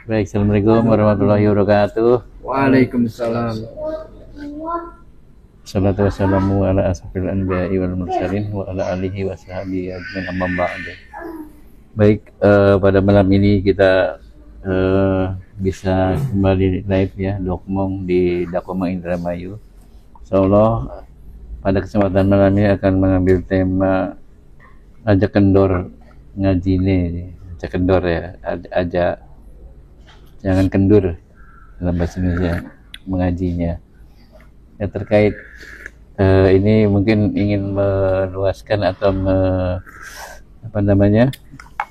Baik, assalamualaikum warahmatullahi wabarakatuh. Waalaikumsalam. Salatu wassalamu ala asrofil anbiya'i wal mursalin wa ala alihi wa sahbihi ajmain amma ba'du. Baik, pada malam ini kita bisa kembali live ya, Dokmong di Dakomang Indramayu. Insyaallah pada kesempatan malam ini akan mengambil tema ajak kendor ngaji nih, ajak kendor ya, ajak jangan kendur dalam bahasa Indonesia mengajinya. Ya, terkait ini mungkin ingin meluaskan atau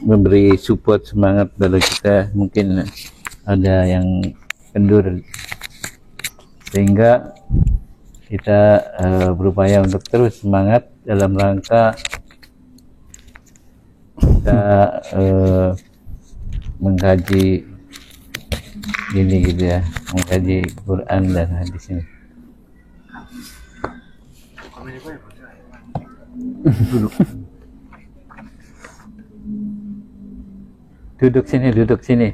memberi support semangat pada kita, mungkin ada yang kendur, sehingga kita berupaya untuk terus semangat dalam rangka kita mengkaji ini gitu ya, mengkaji Quran dan hadis ini. Duduk sini.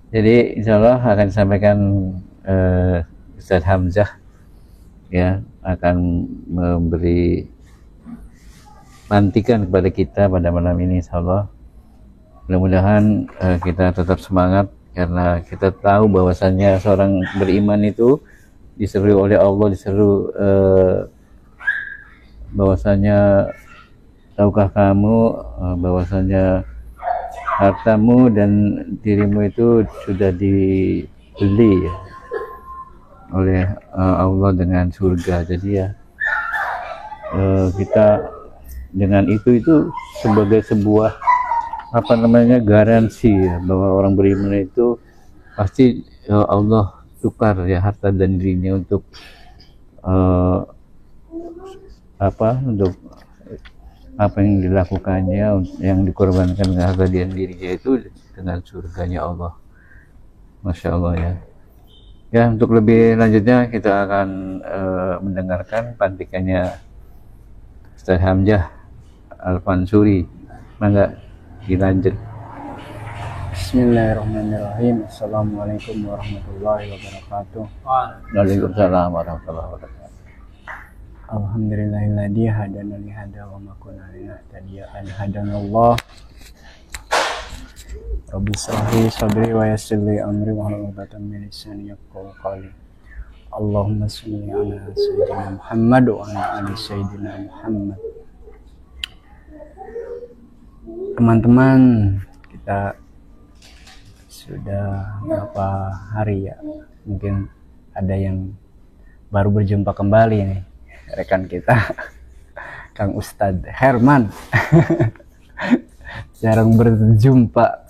Jadi insya Allah akan disampaikan Ustadz Hamzah ya, akan memberi pantikan kepada kita pada malam ini insya Allah. Mudah-mudahan kita tetap semangat, karena kita tahu bahwasannya seorang beriman itu diseru oleh Allah, diseru bahwasanya tahukah kamu bahwasanya hartamu dan dirimu itu sudah dibeli ya, oleh Allah dengan surga. Jadi ya kita dengan itu sebagai sebuah garansi ya, bahwa orang beriman itu pasti Allah tukar ya harta dan dirinya untuk untuk apa yang dilakukannya, yang dikorbankan dengan harta dan dirinya itu dengan surganya Allah. Masya Allah ya. Ya, untuk lebih lanjutnya kita akan mendengarkan pantikannya Ustaz Hamzah Al-Fansuri. Mangga dilanjut. Bismillahirrahmanirrahim. Assalamualaikum warahmatullahi wabarakatuh. Waalaikumsalam warahmatullahi wabarakatuh. Alhamdulillahilladzi hadana li hada wa ma kunna linahtadiya an hadanallah. Rabbi shrah sadri wa yassir li amri wahlul 'uqdatam min lisani yafqahu qawli. Allahumma shalli ala sayyidina Muhammad wa ala ali sayyidina Muhammad. Teman-teman, kita sudah berapa hari ya, mungkin ada yang baru berjumpa kembali nih, rekan kita Kang Ustadz Herman. Jarang berjumpa,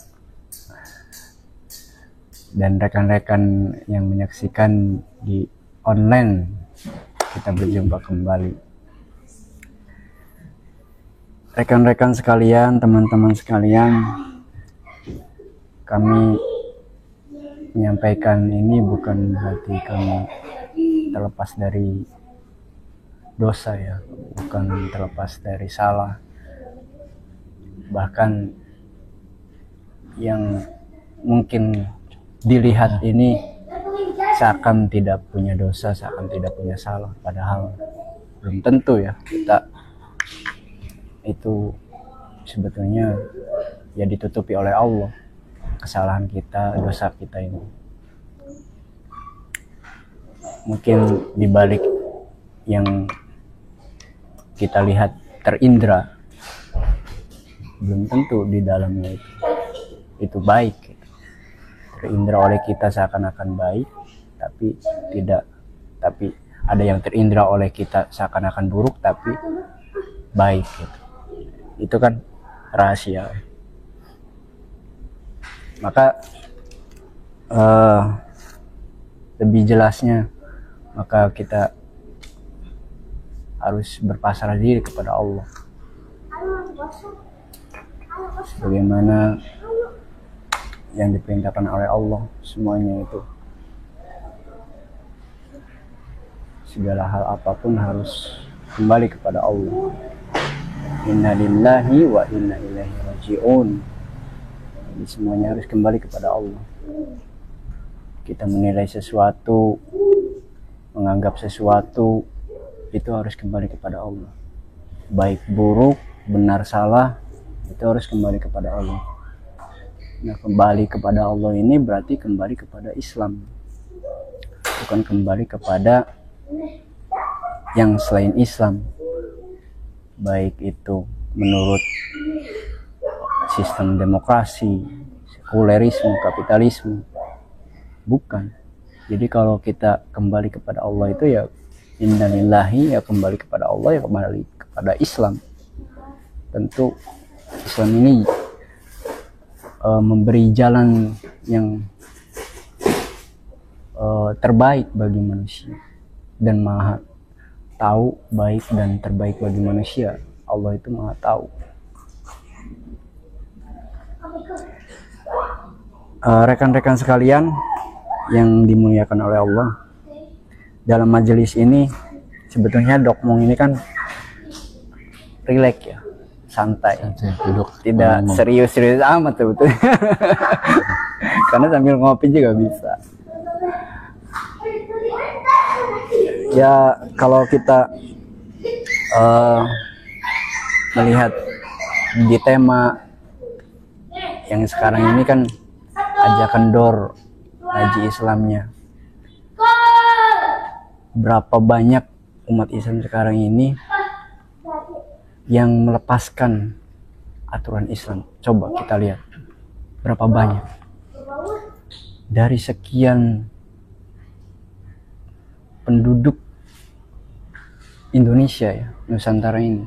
dan rekan-rekan yang menyaksikan di online, kita berjumpa kembali. Rekan-rekan sekalian, teman-teman sekalian, kami menyampaikan ini bukan berarti kami terlepas dari dosa ya, bukan terlepas dari salah. Bahkan yang mungkin dilihat ini seakan tidak punya dosa, seakan tidak punya salah, padahal belum tentu ya. Kita itu sebetulnya ya ditutupi oleh Allah kesalahan kita, dosa kita ini. Mungkin dibalik yang kita lihat terindra, belum tentu di dalamnya itu baik. Terindra oleh kita seakan-akan baik, tapi tidak. Tapi ada yang terindra oleh kita seakan-akan buruk, tapi baik gitu. Itu kan rahasia. Maka lebih jelasnya, maka kita harus berpasrah diri kepada Allah, sebagaimana yang diperintahkan oleh Allah. Semuanya itu, segala hal apapun harus kembali kepada Allah. Inna lillahi wa inna ilaihi raji'un. Jadi semuanya harus kembali kepada Allah. Kita menilai sesuatu, menganggap sesuatu, itu harus kembali kepada Allah. Baik buruk, benar salah, itu harus kembali kepada Allah. Nah, kembali kepada Allah ini berarti kembali kepada Islam, bukan kembali kepada yang selain Islam, baik itu menurut sistem demokrasi, sekulerisme, kapitalisme, bukan. Jadi kalau kita kembali kepada Allah itu ya innalillahi, ya kembali kepada Allah, ya kembali kepada Islam. Tentu Islam ini memberi jalan yang terbaik bagi manusia, dan maha tahu baik dan terbaik bagi manusia. Allah itu maha tahu. Rekan-rekan sekalian yang dimuliakan oleh Allah, dalam majelis ini sebetulnya Dokmong ini kan rileks ya, santai, duduk, tidak serius-serius amat betul. Karena sambil ngopi juga bisa. Ya kalau kita melihat di tema yang sekarang ini kan ajakan kendor haji Islamnya, berapa banyak umat Islam sekarang ini yang melepaskan aturan Islam. Coba kita lihat berapa banyak dari sekian penduduk Indonesia ya, Nusantara ini,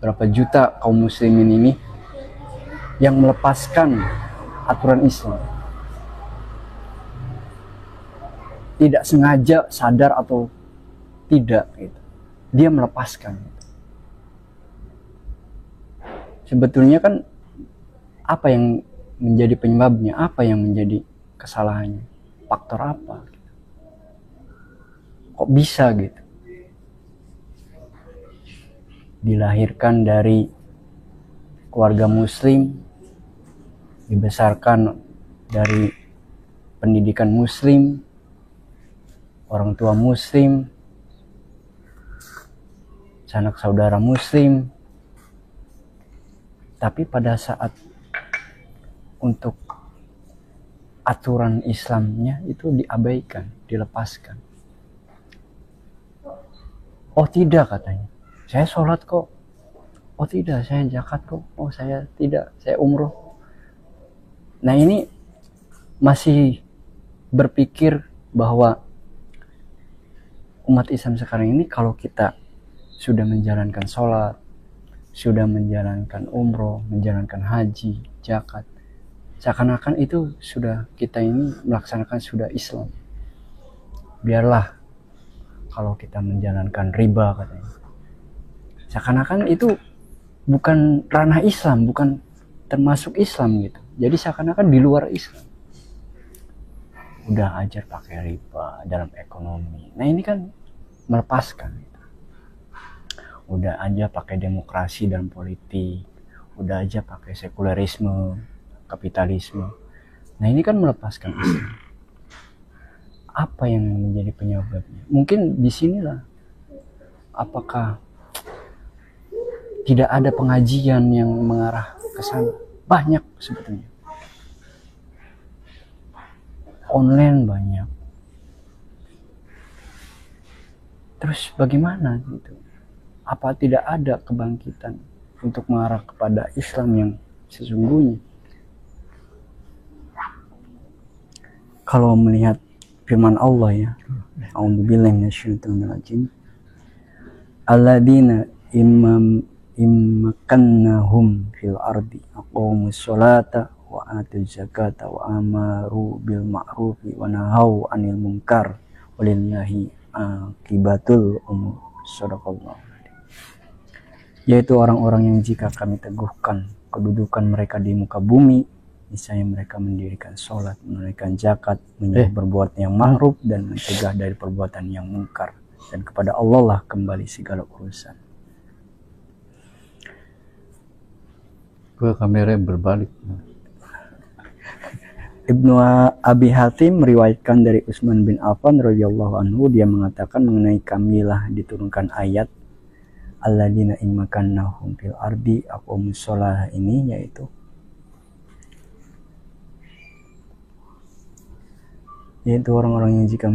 berapa juta kaum muslimin ini yang melepaskan aturan Islam, tidak sengaja, sadar atau tidak gitu. Dia melepaskan. Sebetulnya kan apa yang menjadi penyebabnya, apa yang menjadi kesalahannya, faktor apa? Kok bisa gitu? Dilahirkan dari keluarga muslim, dibesarkan dari pendidikan muslim, orang tua muslim, sanak saudara muslim, tapi pada saat untuk aturan Islamnya itu diabaikan, dilepaskan. Oh tidak, katanya, saya sholat kok. Oh tidak, saya zakat kok. Oh saya tidak, saya umroh. Nah ini masih berpikir bahwa umat Islam sekarang ini kalau kita sudah menjalankan sholat, sudah menjalankan umroh, menjalankan haji, zakat, seakan-akan itu sudah kita ini melaksanakan sudah Islam. Biarlah kalau kita menjalankan riba, katanya, seakan-akan itu bukan ranah Islam, bukan termasuk Islam gitu. Jadi seakan-akan di luar Islam. Udah ajar pakai riba dalam ekonomi. Nah ini kan melepaskan. Udah aja pakai demokrasi dan politik, udah aja pakai sekulerisme, kapitalisme. Nah ini kan melepaskan Islam. Apa yang menjadi penyebabnya? Mungkin disinilah, apakah tidak ada pengajian yang mengarah ke sana? Banyak sebetulnya. Online banyak. Terus bagaimana gitu? Apa tidak ada kebangkitan untuk mengarah kepada Islam yang sesungguhnya? Kalau melihat firman Allah ya, A'udzubillahi minasyaitonirrajim. Alladzina immakannahum fil ardi aqamus sholata wa atuz zakata wa amaru bil ma'rufi wa nahau 'anil munkar walillahi akibatul umur. Shadaqallah. Yaitu orang-orang yang jika kami teguhkan kedudukan mereka di muka bumi, misalnya mereka mendirikan sholat, menunaikan zakat, menyuruh berbuat yang ma'ruf dan mencegah dari perbuatan yang mungkar, dan kepada Allah lah kembali segala urusan. Gue kamera berbalik. Ibnu Abi Hatim meriwayatkan dari Utsman bin Affan radhiyallahu anhu, dia mengatakan mengenai kamilah diturunkan ayat alladzina in makannahum fil ardi aqamus shalah ini, yaitu orang-orang yang jika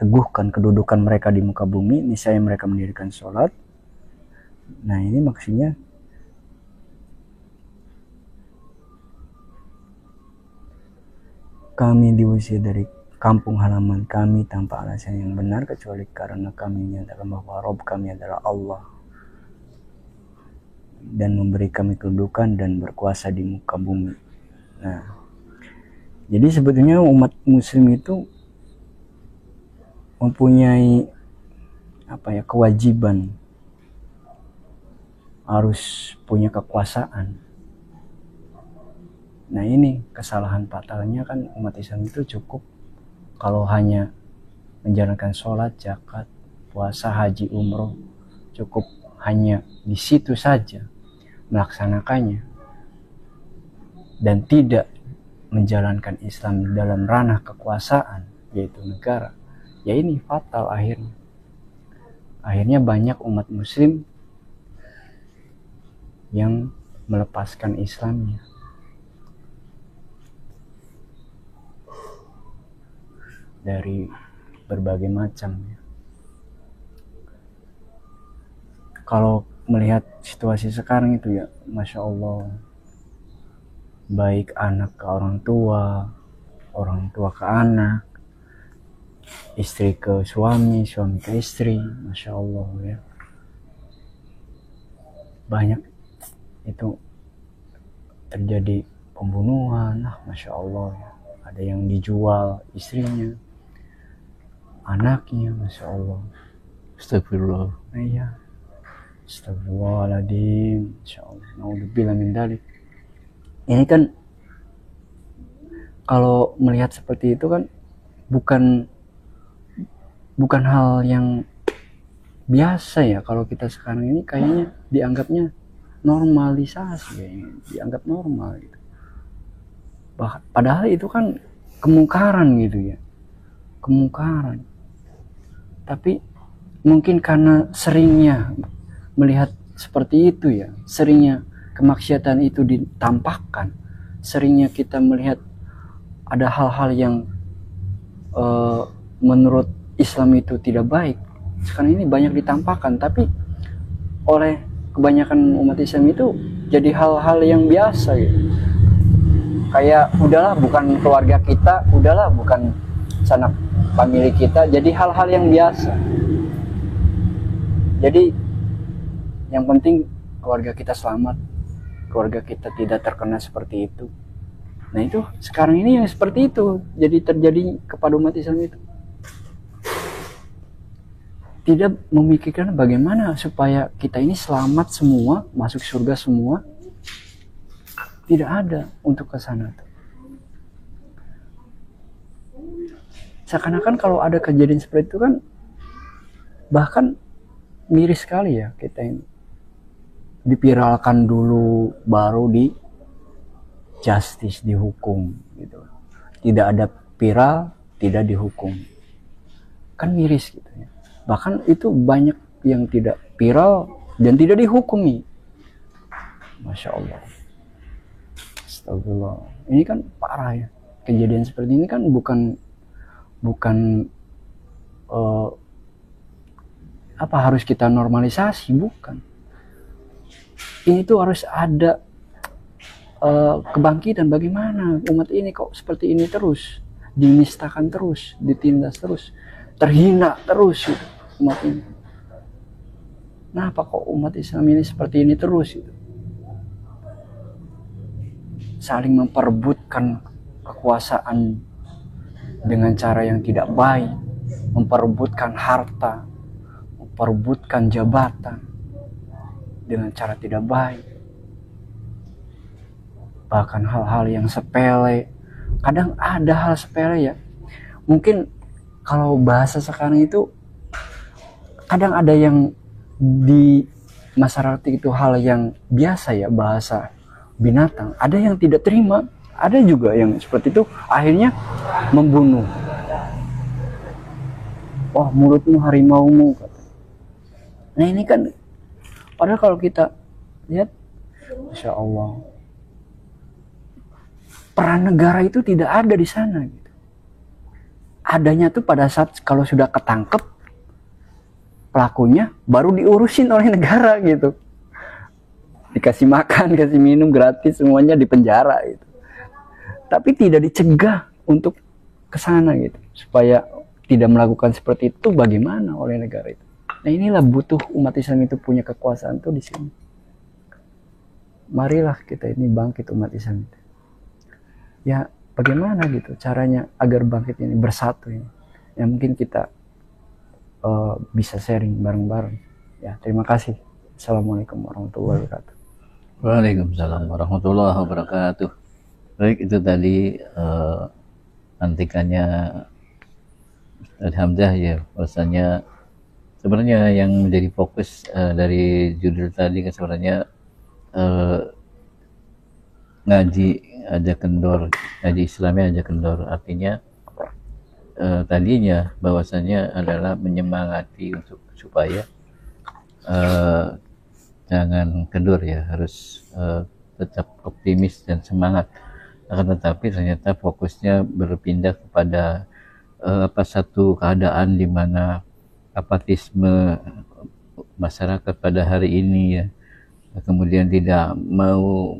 teguhkan kedudukan mereka di muka bumi, niscaya mereka mendirikan sholat. Nah, ini maksudnya kami diusir dari kampung halaman kami tanpa alasan yang benar kecuali karena kami menyatakan bahwa Rob kami adalah Allah dan memberi kami kedudukan dan berkuasa di muka bumi. Nah, jadi sebetulnya umat muslim itu mempunyai kewajiban harus punya kekuasaan. Nah, ini kesalahan fatalnya kan umat Islam itu cukup kalau hanya menjalankan sholat, zakat, puasa, haji, umroh, cukup hanya di situ saja melaksanakannya dan tidak menjalankan Islam dalam ranah kekuasaan, yaitu negara. Ya, ini fatal akhirnya. Akhirnya banyak umat muslim yang melepaskan Islamnya. Dari berbagai macam. Kalau melihat situasi sekarang itu ya, Masya Allah, baik anak ke orang tua ke anak, istri ke suami, suami ke istri, Masya Allah ya. Banyak itu terjadi pembunuhan, Masya Allah ya. Ada yang dijual istrinya, anaknya, Masya Allah. Astagfirullah. Iya. Astagfirullahaladzim. Masya Allah. Naudzubillah min dzalik. Ini kan kalau melihat seperti itu kan bukan hal yang biasa ya. Kalau kita sekarang ini kayaknya dianggapnya normalisasi, kayaknya dianggap normal gitu. Padahal itu kan kemungkaran gitu ya. Kemungkaran. Tapi mungkin karena seringnya melihat seperti itu ya, seringnya kemaksiatan itu ditampakkan, seringnya kita melihat ada hal-hal yang menurut Islam itu tidak baik, sekarang ini banyak ditampakkan, tapi oleh kebanyakan umat Islam itu jadi hal-hal yang biasa gitu. Kayak udahlah bukan keluarga kita, udahlah bukan sanak famili kita, jadi hal-hal yang biasa. Jadi yang penting keluarga kita selamat, keluarga kita tidak terkena seperti itu. Nah, itu sekarang ini yang seperti itu jadi terjadi kepada umat Islam itu. Tidak memikirkan bagaimana supaya kita ini selamat semua, masuk surga semua. Tidak ada untuk ke sana. Seakan-akan kalau ada kejadian seperti itu kan bahkan miris sekali ya, kita ini dipiralkan dulu baru di justice, dihukum gitu. Tidak ada viral, tidak dihukum, kan miris gitu ya. Bahkan itu banyak yang tidak viral dan tidak dihukumi. Masya Allah. Astagfirullah. Ini kan parah ya. Kejadian seperti ini kan bukan harus kita normalisasi, bukan. Ini tuh harus ada kebangkitan. Bagaimana umat ini kok seperti ini terus, dinistakan terus, ditindas terus, terhina terus gitu, umat ini. Kenapa kok umat Islam ini seperti ini terus gitu? Saling memperebutkan kekuasaan dengan cara yang tidak baik, memperebutkan harta, memperebutkan jabatan dengan cara tidak baik. Bahkan hal-hal yang sepele, kadang ada hal sepele ya. Mungkin kalau bahasa sekarang itu kadang ada yang di masyarakat itu hal yang biasa ya, bahasa binatang. Ada yang tidak terima Ada juga yang seperti itu akhirnya membunuh. Wah, mulutmu harimaumu. Nah ini kan, padahal kalau kita lihat, Masya Allah, peran negara itu tidak ada di sana. Gitu. Adanya tuh pada saat kalau sudah ketangkep pelakunya, baru diurusin oleh negara gitu. Dikasih makan, dikasih minum gratis, semuanya di penjara gitu. Tapi tidak dicegah untuk ke sana gitu, supaya tidak melakukan seperti itu bagaimana oleh negara itu. Nah inilah butuh umat Islam itu punya kekuasaan tuh di sini. Marilah kita ini bangkit umat Islam itu. Ya bagaimana gitu caranya agar bangkit ini bersatu ini. Ya mungkin kita bisa sharing bareng-bareng. Ya terima kasih. Assalamualaikum warahmatullahi wabarakatuh. Waalaikumsalam warahmatullahi wabarakatuh. Baik, itu tadi antikannya Ustaz Hamzah ya, bahwasanya sebenarnya yang menjadi fokus dari judul tadi kan sebenarnya ngaji aja kendor, ngaji Islamnya aja kendor, artinya tadinya bahwasanya adalah menyemangati untuk supaya jangan kendor ya, harus tetap optimis dan semangat. Akan tetapi ternyata fokusnya berpindah kepada satu keadaan di mana apatisme masyarakat pada hari ini ya, kemudian tidak mau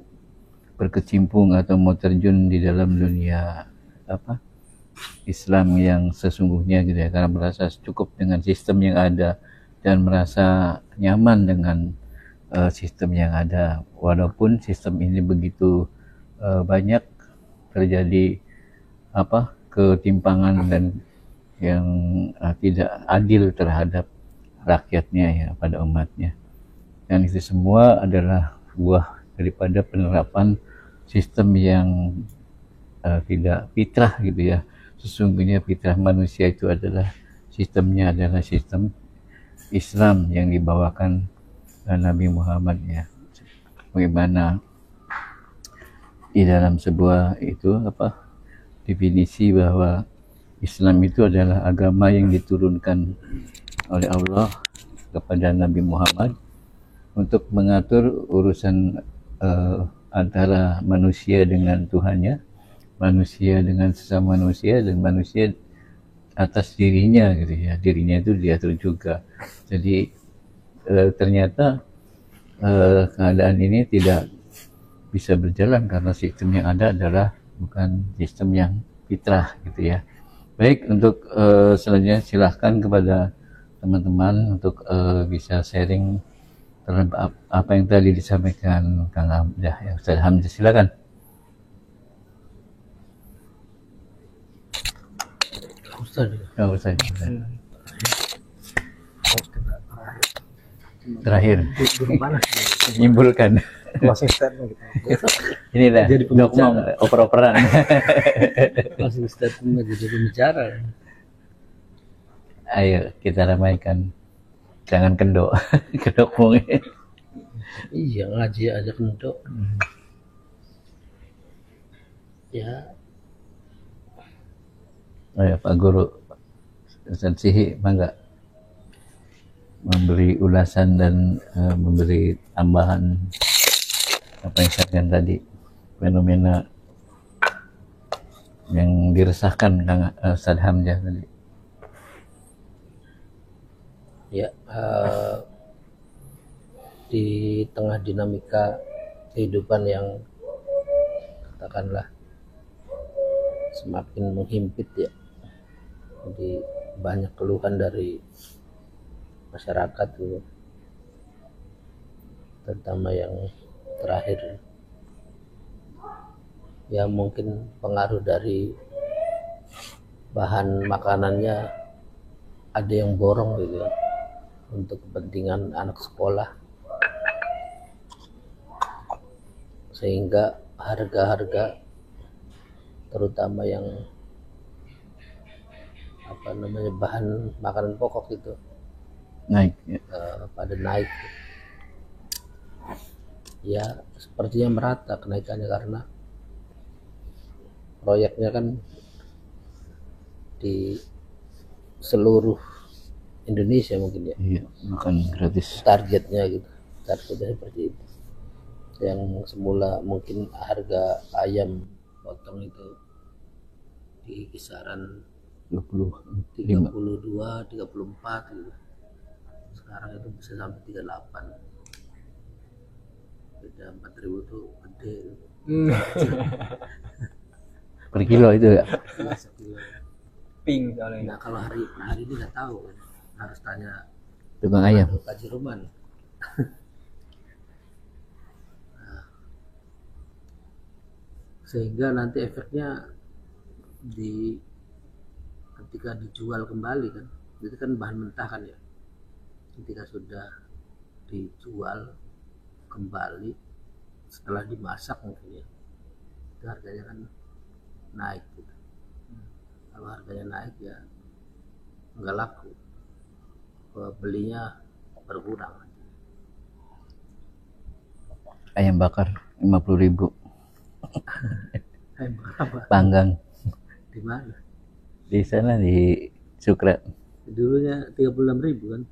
berkecimpung atau mau terjun di dalam dunia Islam yang sesungguhnya gitu ya, karena merasa cukup dengan sistem yang ada dan merasa nyaman dengan sistem yang ada, walaupun sistem ini begitu banyak terjadi ketimpangan dan yang tidak adil terhadap rakyatnya ya, pada umatnya. Dan itu semua adalah buah daripada penerapan sistem yang tidak fitrah gitu ya. Sesungguhnya fitrah manusia itu adalah sistemnya adalah sistem Islam yang dibawakan Nabi Muhammad ya. Bagaimana di dalam sebuah itu definisi bahwa Islam itu adalah agama yang diturunkan oleh Allah kepada Nabi Muhammad untuk mengatur urusan antara manusia dengan Tuhannya, manusia dengan sesama manusia, dan manusia atas dirinya gitu ya. Dirinya itu diatur juga. Jadi ternyata keadaan ini tidak bisa berjalan karena sistem yang ada adalah bukan sistem yang fitrah gitu ya. Baik, untuk selanjutnya silahkan kepada teman-teman untuk bisa sharing terhadap apa yang tadi disampaikan Kang Hamzah ya. Ustaz Hamzah silakan. Ustaz. Terakhir. Menyimpulkan. Statement gitu. Inilah Jadi dogma oper-operan. Closing statement jadi pembicara. Ayo kita ramaikan. Jangan kendok. Kendok mungkin. Iya, ngaji aja kendok. Ya. Ayo Pak Guru, Ustaz Sihi, mangga memberi ulasan dan memberi tambahan apa yang saya katakan tadi, fenomena yang diresahkan Kang Ustaz Hamzah tadi. Ya, di tengah dinamika kehidupan yang katakanlah semakin menghimpit ya, jadi banyak keluhan dari masyarakat tuh, terutama yang terakhir ya, mungkin pengaruh dari bahan makanannya ada yang borong gitu ya, untuk kepentingan anak sekolah, sehingga harga-harga terutama yang bahan makanan pokok itu Naik ya. pada naik ya, sepertinya merata kenaikannya karena proyeknya kan di seluruh Indonesia mungkin ya, Iya, makan gratis. targetnya gitu, targetnya seperti itu. Yang semula mungkin harga ayam potong itu di kisaran 25. 32, 34 gitu. Sekarang itu bisa sampai 38. Beda 4.000 tuh gede. Per kilo itu ya. Sekilo. Pink soalnya. Nah kalau hari ini nggak tahu kan, harus tanya Tukang ayam. Pak Jiruman. Sehingga nanti efeknya di ketika dijual kembali kan, itu kan bahan mentah kan ya, ketika sudah dijual kembali setelah dimasak mungkin ya, itu harganya kan naik gitu. Kalau harganya naik ya nggak laku, belinya berkurang. Ayam bakar 50.000. Berapa? Panggang. Di mana? Di sana di Sukra. Dulunya 36.000 kan?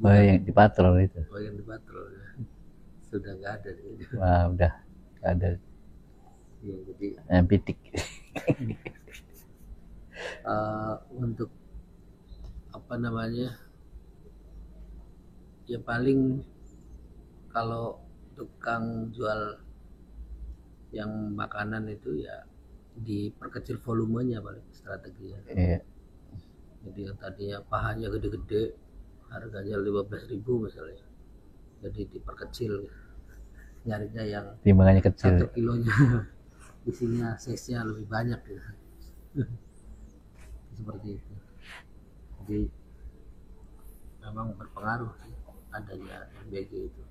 Oh, yang di patrol itu. Oh yang di patrol ya. Sudah nggak ada. Wah, udah nggak ada. Ya, jadi Ayam pitik. untuk apa namanya, ya paling kalau tukang jual yang makanan itu ya diperkecil volumenya paling strateginya. Iya. Jadi yang tadinya pahanya gede-gede harganya 15.000 misalnya, jadi diperkecil, nyarinya yang Timbangannya kecil. 1 kilonya isinya size-nya lebih banyak gitu. Seperti itu. Jadi memang berpengaruh sih adanya MBG itu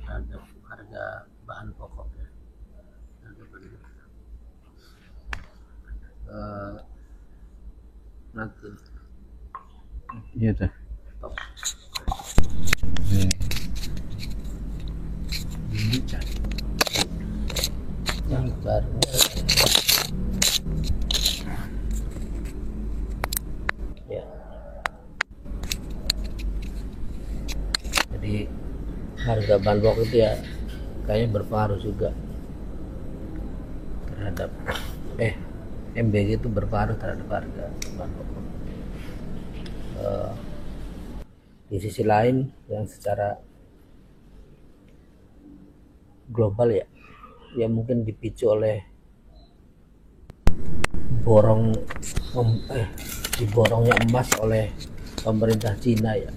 terhadap harga bahan pokok ya. Nanti Iya tuh. top yang baru ya. Jadi harga bahan pokok itu ya kayaknya berpengaruh juga terhadap MBG itu berpengaruh terhadap harga bahan pokok. Di sisi lain yang secara global ya mungkin dipicu oleh diborongnya emas oleh pemerintah Cina ya.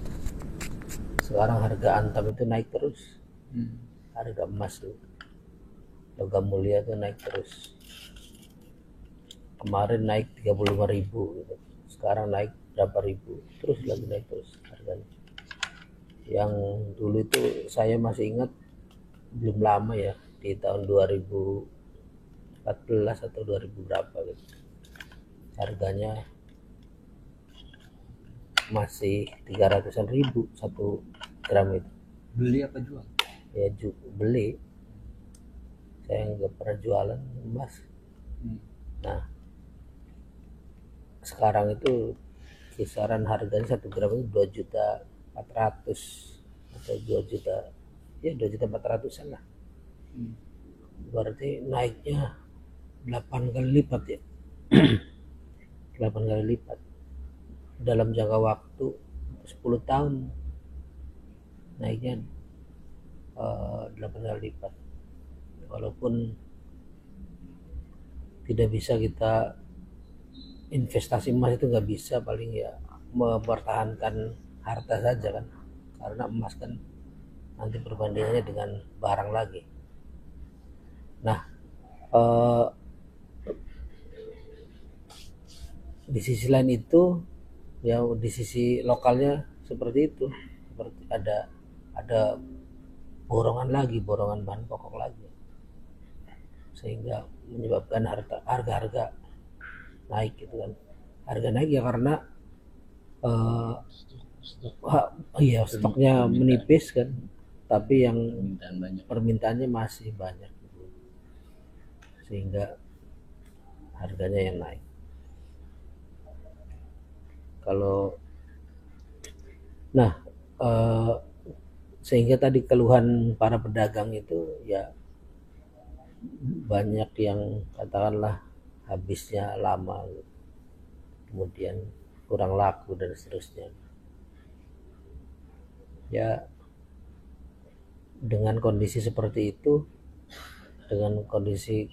Sekarang harga antam itu naik terus, harga emas tuh, logam mulia tuh naik terus. Kemarin naik 35.000 gitu. Sekarang naik berapa ribu, terus lagi naik terus harganya. Yang dulu itu saya masih ingat belum lama ya, di tahun 2014 atau 2000 berapa gitu, harganya masih 300-an ribu 1 gram itu. Beli apa jual? Ya beli, saya nggak pernah jualan emas. Nah sekarang itu kisaran harganya 1 gram itu 2.400.000 atau 2.400.000 lah. Berarti naiknya 8 kali lipat ya. 8 kali lipat dalam jangka waktu 10 tahun, naiknya 8 kali lipat. Walaupun tidak bisa kita investasi emas, itu nggak bisa, paling ya mempertahankan harta saja kan, karena emas kan nanti perbandingannya dengan barang lagi. Nah di sisi lain itu ya, di sisi lokalnya seperti itu, seperti ada borongan bahan pokok lagi, sehingga menyebabkan harga naik gitu kan. Harga naik ya karena stoknya menipis kan, tapi yang permintaannya masih banyak gitu. Sehingga harganya yang naik. Kalau sehingga tadi keluhan para pedagang itu ya banyak yang katakanlah habisnya lama, kemudian kurang laku dan seterusnya. Ya dengan kondisi seperti itu, dengan kondisi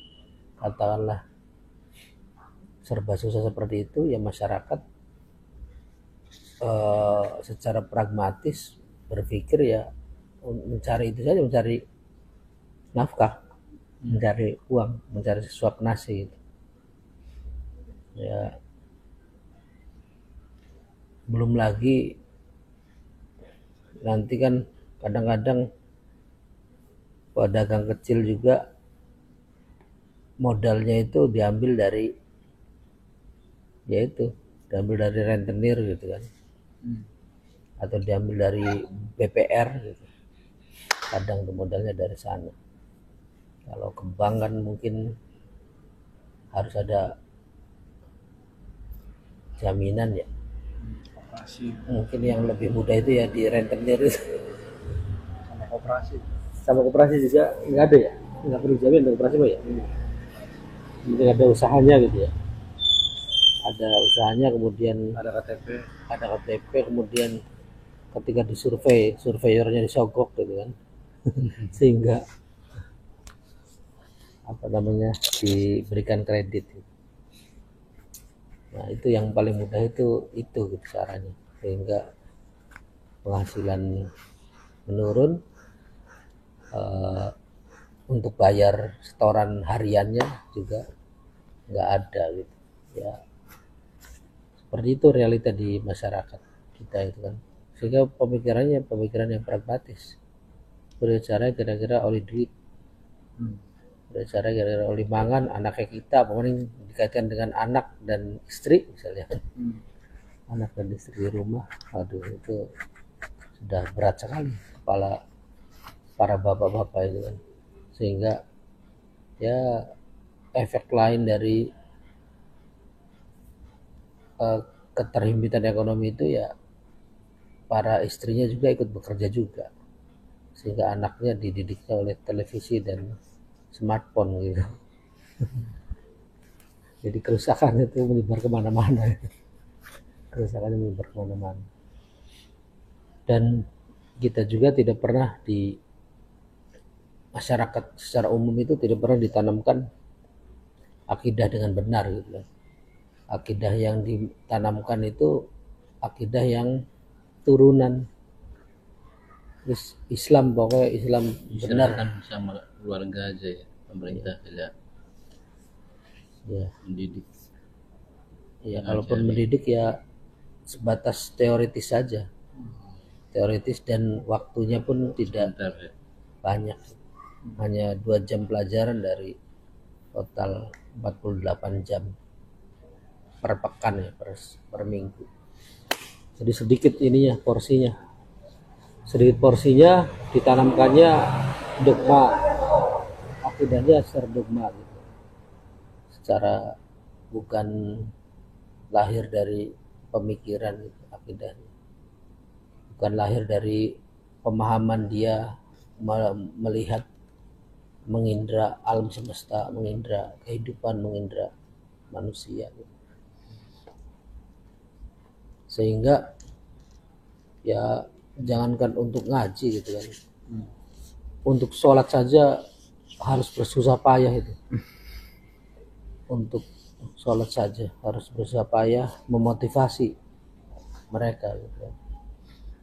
katakanlah serba susah seperti itu, ya masyarakat secara pragmatis berpikir ya mencari itu saja, mencari nafkah, mencari uang, mencari sesuap nasi gitu. Ya belum lagi nanti kan kadang-kadang pedagang kecil juga modalnya itu diambil dari rentenir gitu kan, atau diambil dari BPR gitu. Kadang tuh modalnya dari sana. Kalau ke bank kan mungkin harus ada jaminan ya. Mungkin yang lebih mudah itu ya di rentenir itu. Sama koperasi juga nggak ada ya, nggak perlu jamin untuk koperasi Pak ya. Mungkin ada usahanya gitu ya, ada usahanya, kemudian ada KTP, kemudian ketika disurvei, surveyornya disogok gitu kan. Sehingga diberikan kredit. Nah itu yang paling mudah itu gitu caranya, sehingga penghasilan menurun, untuk bayar setoran hariannya juga nggak ada gitu ya. Seperti itu realita di masyarakat kita itu kan, sehingga pemikiran yang pragmatis. Berbicara kira-kira oleh duit, berbicara kira-kira oleh mangan anaknya kita, paling dikaitkan dengan anak dan istri misalnya. Anak dan istri di rumah, aduh itu sudah berat sekali kepala para bapak-bapak itu kan. Sehingga ya efek lain dari keterhimpitan ekonomi itu ya para istrinya juga ikut bekerja juga, sehingga anaknya dididiknya oleh televisi dan smartphone gitu. Jadi kerusakan itu menyebar kemana-mana. Dan kita juga tidak pernah di masyarakat secara umum itu tidak pernah ditanamkan akidah dengan benar gitu kan. Akidah yang ditanamkan itu akidah yang turunan. Terus Islam, pokoknya Islam benar kan sama keluarga aja ya, pemerintah tidak mendidik. Ya kalaupun mendidik ya sebatas teoritis saja, teoritis, dan waktunya pun tidak banyak, hanya 2 jam pelajaran dari total 48 jam per pekan ya, per minggu. Jadi sedikit ininya porsinya ditanamkannya dogma, akidahnya secara dogma gitu, secara bukan lahir dari pemikiran gitu, akidahnya bukan lahir dari pemahaman dia melihat, mengindra alam semesta, mengindra kehidupan, mengindra manusia gitu. Sehingga ya jangankan untuk ngaji gitu kan, untuk sholat saja harus bersusah payah itu. Untuk sholat saja harus bersusah payah memotivasi mereka gitu kan.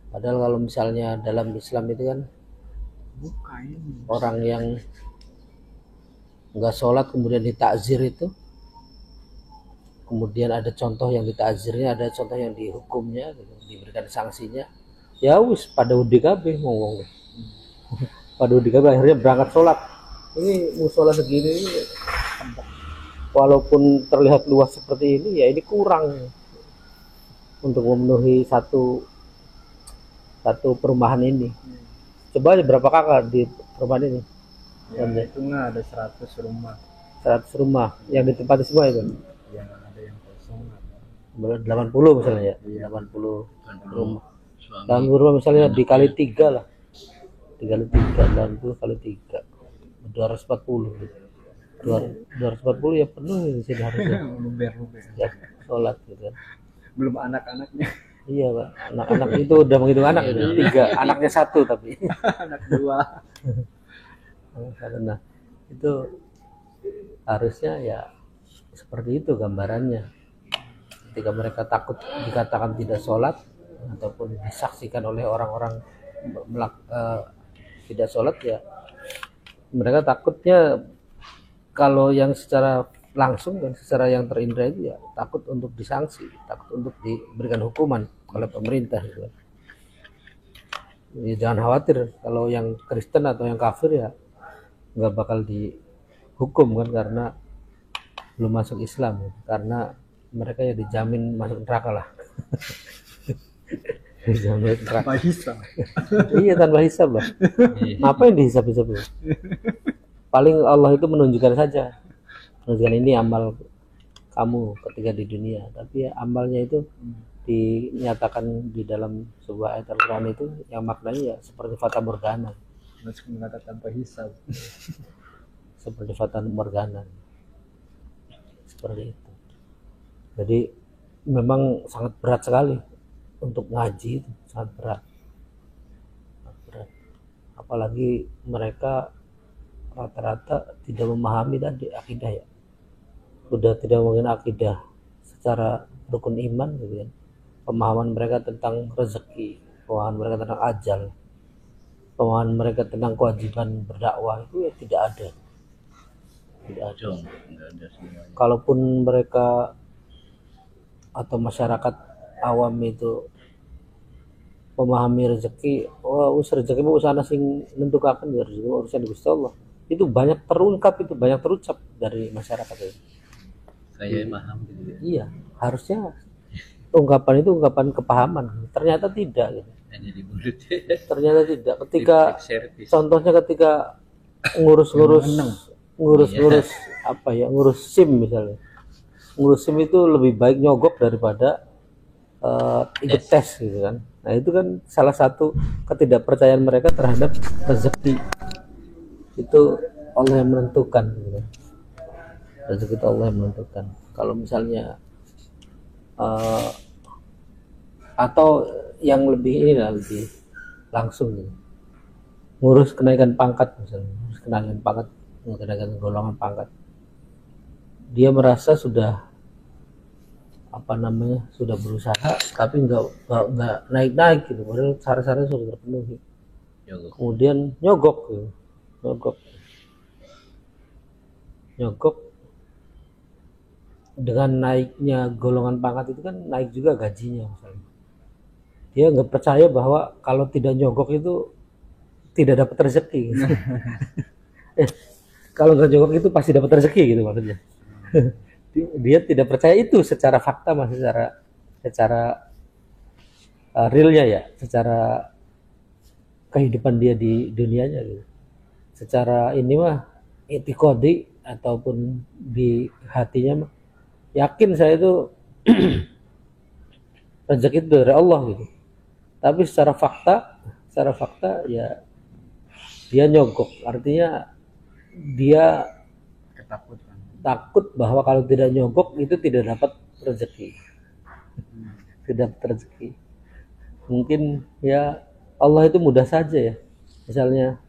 Padahal kalau misalnya dalam Islam itu kan orang yang nggak sholat kemudian ditakzir itu, kemudian ada contoh yang ditakzirnya, ada contoh yang dihukumnya gitu, diberikan sanksinya, ya wis pada UDKB ngomong pada UDKB akhirnya berangkat sholat. Ini musola segini ini, walaupun terlihat luas seperti ini, ya ini kurang untuk memenuhi satu perumahan ini. Coba aja berapa kakak di perumahan ini? Ya, hitungnya ada 100 rumah. 100 rumah yang ditempati semua itu. Yang ada yang kosong ada. 80 misalnya ya. Iya. 80 rumah. Suami 80 rumah misalnya dikali 3 lah. Dikali 3, 80 kali 3. 240 gitu. 240 ya penuh di sini harusnya. Luber. Ya, sholat gitu kan. Belum anak-anaknya. Iya Pak, anak-anak itu udah menghitung anak itu. 3, anaknya 1 tapi. Anak 2. Nah, itu harusnya ya seperti itu gambarannya. Ketika mereka takut dikatakan tidak sholat ataupun disaksikan oleh orang-orang tidak sholat, ya mereka takutnya kalau yang secara langsung dan secara yang terindra itu ya takut untuk disanksi, takut untuk diberikan hukuman oleh pemerintah gitu. Ya, jangan khawatir kalau yang Kristen atau yang kafir ya nggak bakal dihukum kan, karena belum masuk Islam, karena mereka ya dijamin masuk neraka lah. Dijamin neraka. Tanpa hisab. Iya, tanpa hisab lah. Ngapain dihisab-hisab? Paling Allah itu menunjukkan saja, menunjukkan ini amal kamu ketika di dunia, tapi ya amalnya itu dinyatakan di dalam sebuah ayat Al-Quran itu yang maknanya ya seperti fata morgana. Masih mengatakan tanpa hisab. Seperti fata morgana. Seperti itu. Jadi memang sangat berat sekali untuk ngaji, itu sangat berat. Sangat berat. Apalagi mereka rata-rata tidak memahami tadi akidah ya. Sudah tidak mungkin akidah secara rukun iman gitu kan. Pemahaman mereka tentang rezeki, pemahaman mereka tentang ajal, pemahaman mereka tentang kewajiban berdakwah itu ya tidak ada. Tidak ada. nggak ada semuanya. Kalaupun mereka atau masyarakat awam itu memahami rezeki, rezeki mau usah sing nentukaken ya rezeki urusan Gusti Allah. Itu banyak terungkap, itu banyak terucap dari masyarakat itu. Saya paham gitu ya. Iya, harusnya ungkapan itu ungkapan kepahaman. Ternyata tidak gitu. Hanya di mulut. Ternyata tidak. Ketika Servis. contohnya ketika ngurus-ngurus apa ya, ngurus SIM misalnya. Ngurus SIM itu lebih baik nyogok daripada ikut tes gitu kan. Nah, itu kan salah satu ketidakpercayaan mereka terhadap rezeki. Itu Allah yang menentukan gitu kan. Rezeki itu Allah yang menentukan. Kalau misalnya atau yang lebih ini lah, lebih langsung gitu. Ngurus kenaikan pangkat misalnya, ngurus kenaikan golongan pangkat. Dia merasa sudah sudah berusaha tapi nggak naik gitu, padahal syarat-syaratnya sudah terpenuhi. Kemudian nyogok gitu. Nyogok dengan naiknya golongan pangkat itu kan naik juga gajinya misalnya. Dia nggak percaya bahwa kalau tidak nyogok itu tidak dapat rezeki gitu. Kalau nggak nyogok itu pasti dapat rezeki gitu maksudnya. Dia tidak percaya itu secara fakta, masih secara realnya ya, secara kehidupan dia di dunianya gitu. Secara ini mah itikadi ataupun di hatinya mah yakin saya itu rezeki itu dari Allah gitu. Tapi secara fakta ya dia nyogok, artinya dia takut bahwa kalau tidak nyogok itu tidak dapat rezeki. Tidak dapat rezeki. Mungkin ya Allah itu mudah saja ya. Misalnya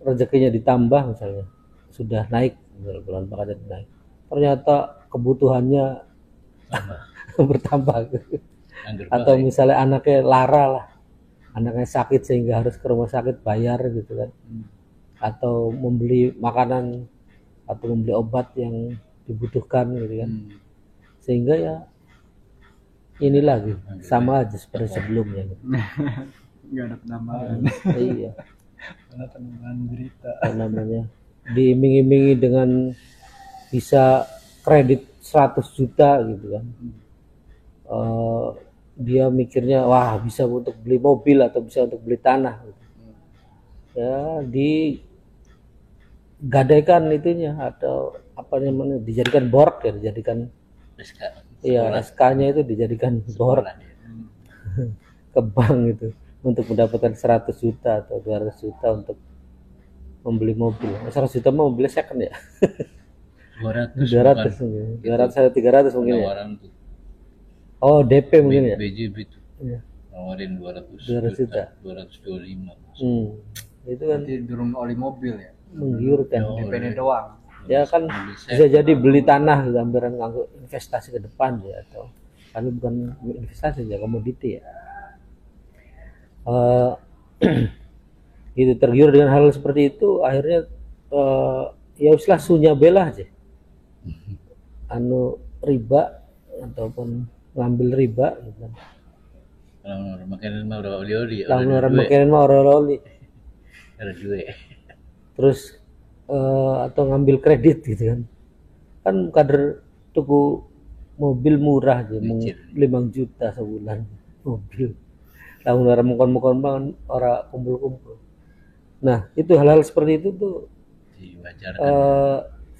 rezekinya ditambah, misalnya sudah naik, bulan pangkatnya naik. Ternyata kebutuhannya bertambah. Atau misalnya anaknya lara lah, anaknya sakit sehingga harus ke rumah sakit bayar gitu kan. Atau membeli makanan atau membeli obat yang dibutuhkan gitu kan. Sehingga ya ini lagi sama aja seperti sebelumnya gitu. Nggak ada penambahan. Iya. Ada penambahan berita. Namanya diiming-imingi dengan bisa kredit 100 juta gitu kan. Dia mikirnya wah bisa untuk beli mobil atau bisa untuk beli tanah gitu. Ya digadaikan itunya atau apa namanya, dijadikan board ya, dijadikan SK. iya SK-nya itu dijadikan board Sekolah dia. ke bank itu untuk mendapatkan 100 juta atau 200 juta untuk membeli mobil. 100 juta mah mobilnya second ya. 200 200 bukan. mungkin. 200 atau 300 mungkin ya. Tawaran tuh Oh, DP mungkin ya. BJB tuh Iya. nawarin 200 200 juta. 225. Itu kan Jadi durung oli mobil ya. menggiurkan. Oh, DP doang. Ya kan Mobil bisa jadi beli tanah gambaran nganggo investasi ke depan ya, atau kan bukan investasi ya, komoditi ya. Eh gitu, tergiur dengan hal seperti itu akhirnya ya uslah sunya bela aja anu riba ataupun ngambil riba gitu kan. Kalau makanan mah udah oli-oli, Lamun orang makanan mah orang ada duit. terus atau ngambil kredit gitu kan. Kan kader tuku mobil murah aja mung Nyicil. 5 juta sebulan mobil. Lamun orang mukon-mukon banget orang kumpul-kumpul. Nah, itu hal-hal seperti itu tuh Diwajarkan.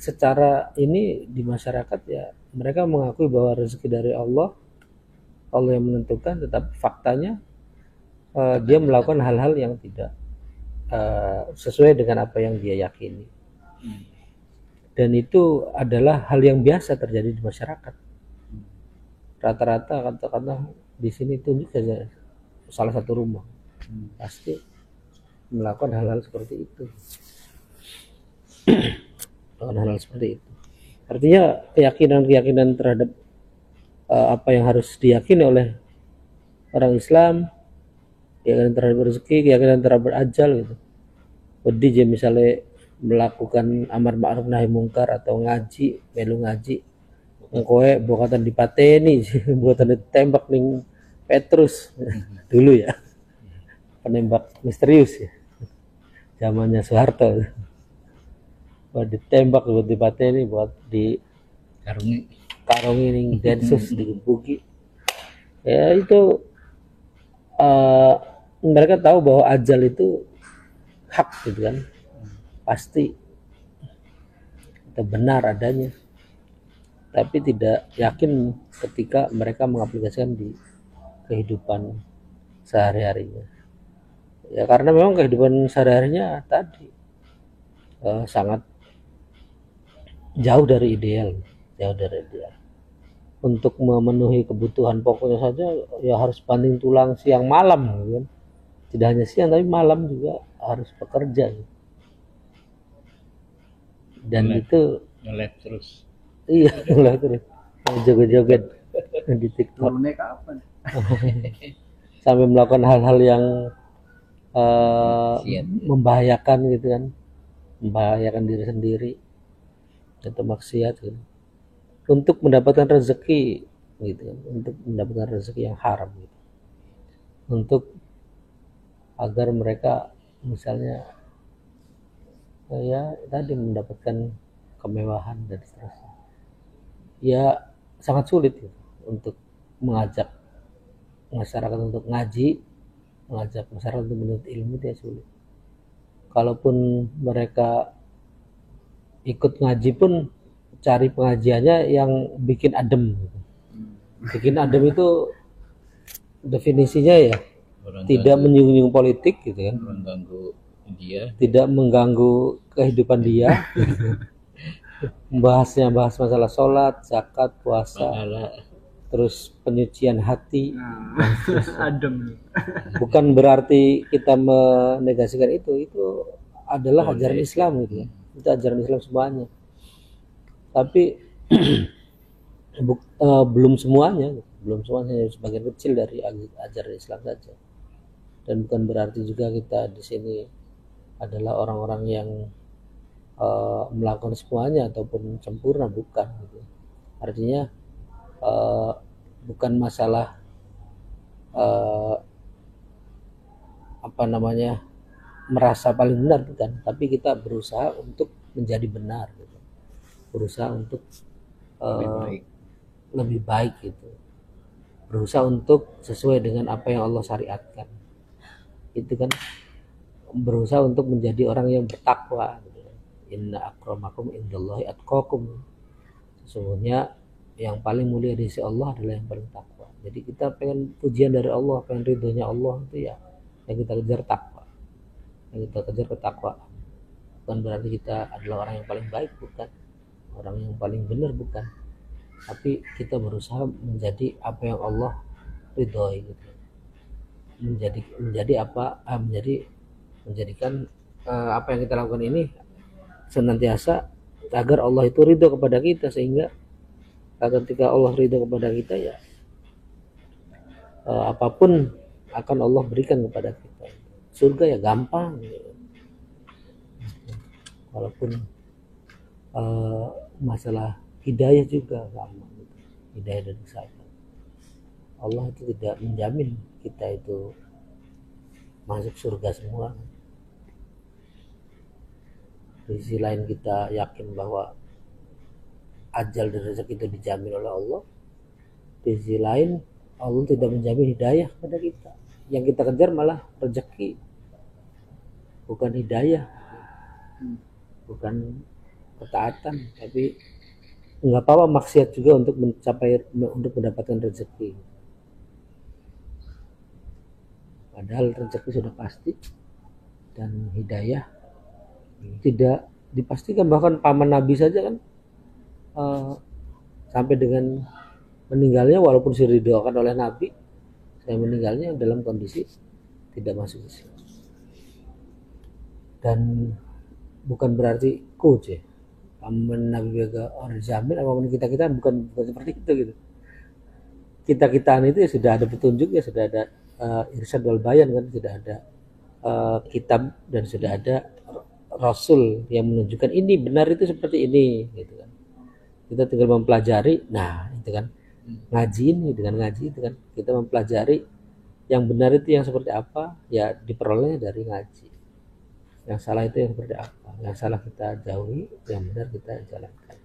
secara ini di masyarakat ya mereka mengakui bahwa rezeki dari Allah yang menentukan, tetapi faktanya dia melakukan hal-hal yang tidak sesuai dengan apa yang dia yakini, dan itu adalah hal yang biasa terjadi di masyarakat. Rata-rata katakanlah di sini tunjuk saja salah satu rumah pasti melakukan hal-hal seperti itu. Melakukan hal-hal seperti itu. Artinya keyakinan terhadap apa yang harus diyakini oleh orang Islam, keyakinan terhadap rezeki, keyakinan terhadap ajal gitu. Wedi je misalnya melakukan amar ma'ruf nahi mungkar atau ngaji, melu ngaji, engkoe buatan dipateni, buatan ditembak ning Petrus dulu ya. Penembak misterius ya. Zamannya Soeharto. Buat ditembak, buat dipateni, buat di karungi ning Densus digebuki. Ya itu mereka tahu bahwa ajal itu hak gitu kan, pasti atau benar adanya, tapi tidak yakin ketika mereka mengaplikasikan di kehidupan sehari-harinya. Ya karena memang kehidupan sehari-harinya tadi sangat jauh dari ideal. Untuk memenuhi kebutuhan pokoknya saja ya harus banting tulang siang malam gitu kan. Tidak hanya siang tapi malam juga harus bekerja gitu. Dan itu nge-live terus. iya lah terus joget-joget di TikTok Turunnya kapan? sampai melakukan hal-hal yang Maksiat. membahayakan gitu kan, membahayakan diri sendiri atau maksiat gitu, untuk mendapatkan rezeki gitu kan, untuk mendapatkan rezeki yang haram gitu, untuk agar mereka misalnya ya tadi mendapatkan kemewahan dan seterusnya. Ya sangat sulit gitu, untuk mengajak masyarakat untuk ngaji, mengajak masyarakat untuk menuntut ilmu itu ya sulit. Kalaupun mereka ikut ngaji pun cari pengajiannya yang bikin adem gitu. Bikin adem itu definisinya ya Orang tidak menyinggung politik gitu kan, orang ganggu dia. tidak mengganggu kehidupan dia. Bahas masalah sholat, zakat, puasa, Pahala. terus penyucian hati. Adem. Bukan berarti kita menegasikan itu adalah ajaran Islam gitu ya. Itu ajaran Islam semuanya. Tapi belum semuanya, sebagian kecil dari ajaran Islam saja. Dan bukan berarti juga kita di sini adalah orang-orang yang melakukan semuanya ataupun sempurna, bukan gitu. Artinya bukan masalah merasa paling benar, bukan, tapi kita berusaha untuk menjadi benar gitu. Berusaha untuk lebih baik gitu, berusaha untuk sesuai dengan apa yang Allah syariatkan, itu kan, berusaha untuk menjadi orang yang bertakwa gitu. inna akramakum indallahi atqakum. Sesungguhnya yang paling mulia di sisi Allah adalah yang paling takwa. Jadi kita pengen pujian dari Allah, pengen ridhonya Allah, itu ya yang kita kejar takwa, yang kita kejar ketakwaan. Bukan berarti kita adalah orang yang paling baik, bukan, orang yang paling benar, bukan, tapi kita berusaha menjadi apa yang Allah ridhoi gitu. Menjadikan apa yang kita lakukan ini senantiasa agar Allah itu ridho kepada kita, sehingga ketika Allah ridho kepada kita, ya apapun akan Allah berikan kepada kita. Surga ya gampang gitu. Walaupun masalah hidayah juga gampang gitu. Hidayah dari saya, Allah itu tidak menjamin kita itu masuk surga semua. Di sisi lain kita yakin bahwa ajal dan rezeki itu dijamin oleh Allah. Di sisi lain Allah tidak menjamin hidayah kepada kita. Yang kita kejar malah rezeki, bukan hidayah, bukan ketaatan. Tapi nggak apa-apa maksiat juga untuk mendapatkan rezeki. Padahal rezeki sudah pasti dan hidayah tidak dipastikan. Bahkan paman Nabi saja kan sampai dengan meninggalnya, walaupun sudah didoakan oleh Nabi, saya meninggalnya dalam kondisi tidak masuk Islam. Dan bukan berarti coach ya, paman Nabi juga orang jamin, apapun kita bukan seperti itu gitu. Kita-kitaan itu ya sudah ada petunjuk, ya sudah ada irsyad wal bayan kan, sudah ada kitab dan sudah ada Rasul yang menunjukkan ini benar, itu seperti ini gitu kan. Kita tinggal mempelajari. Nah itu kan ngaji ini, dengan ngaji itu kan kita mempelajari yang benar itu yang seperti apa, ya diperoleh dari ngaji. Yang salah itu yang seperti apa, yang salah kita jauhi, yang benar kita jalankan.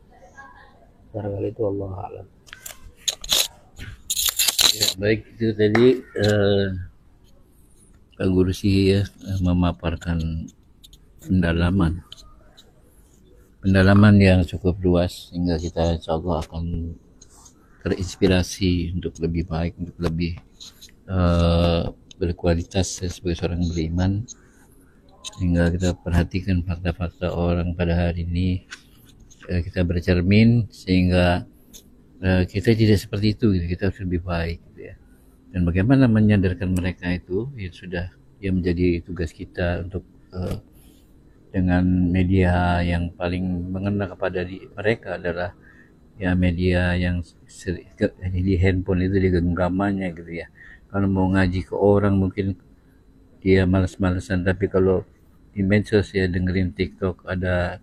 Barangkali itu, Allah a'lam. Ya, baik, itu tadi Pak Gursi ya memaparkan pendalaman yang cukup luas, sehingga kita insya Allah akan terinspirasi untuk lebih baik, untuk lebih berkualitas sebagai seorang beriman, sehingga kita perhatikan fakta-fakta orang pada hari ini, kita bercermin sehingga kita tidak seperti itu gitu. Kita harus lebih baik gitu ya. Dan bagaimana menyadarkan mereka itu, ya sudah, ya menjadi tugas kita untuk dengan media yang paling mengena kepada mereka adalah ya media yang di handphone itu, di genggamannya gitu ya. Kalau mau ngaji ke orang mungkin dia malas-malasan, tapi kalau di medsos ya dengerin TikTok ada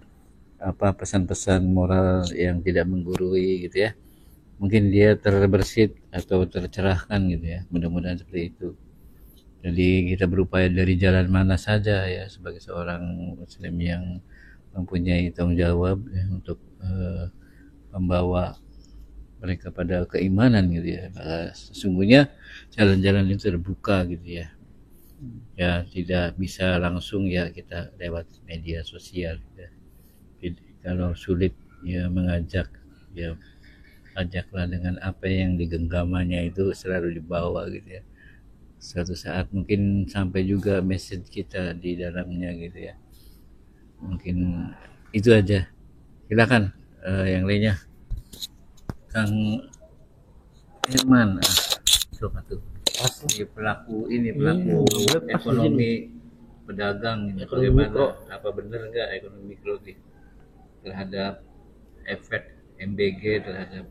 apa pesan-pesan moral yang tidak menggurui gitu ya, mungkin dia terbersit atau tercerahkan gitu ya. Mudah-mudahan seperti itu. Jadi kita berupaya dari jalan mana saja ya, sebagai seorang muslim yang mempunyai tanggung jawab ya, untuk membawa mereka pada keimanan gitu ya. Maka sesungguhnya jalan-jalan itu terbuka gitu ya. Ya tidak bisa langsung ya kita lewat media sosial gitu ya. Kalau sulit ya mengajak, ya ajaklah dengan apa yang digenggamannya itu selalu dibawa gitu ya. Suatu saat mungkin sampai juga message kita di dalamnya gitu ya. Mungkin itu aja. Silakan yang lainnya. Kang Irman, coba tuh. Pelaku ekonomi pedagang ini, bagaimana? Apa benar nggak ekonomi mikro terhadap efek MBG terhadap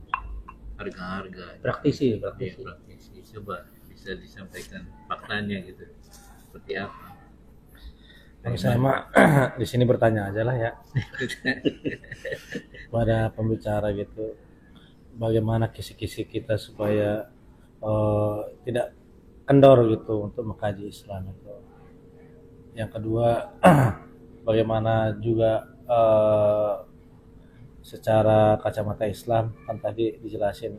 harga-harga? Praktisi. Coba bisa disampaikan faktanya gitu, seperti apa? Kalau saya mah di sini bertanya aja lah ya pada pembicara gitu, bagaimana kisi-kisi kita supaya tidak kendor gitu untuk mengkaji Islam itu. Yang kedua, bagaimana juga secara kacamata Islam, kan tadi dijelasin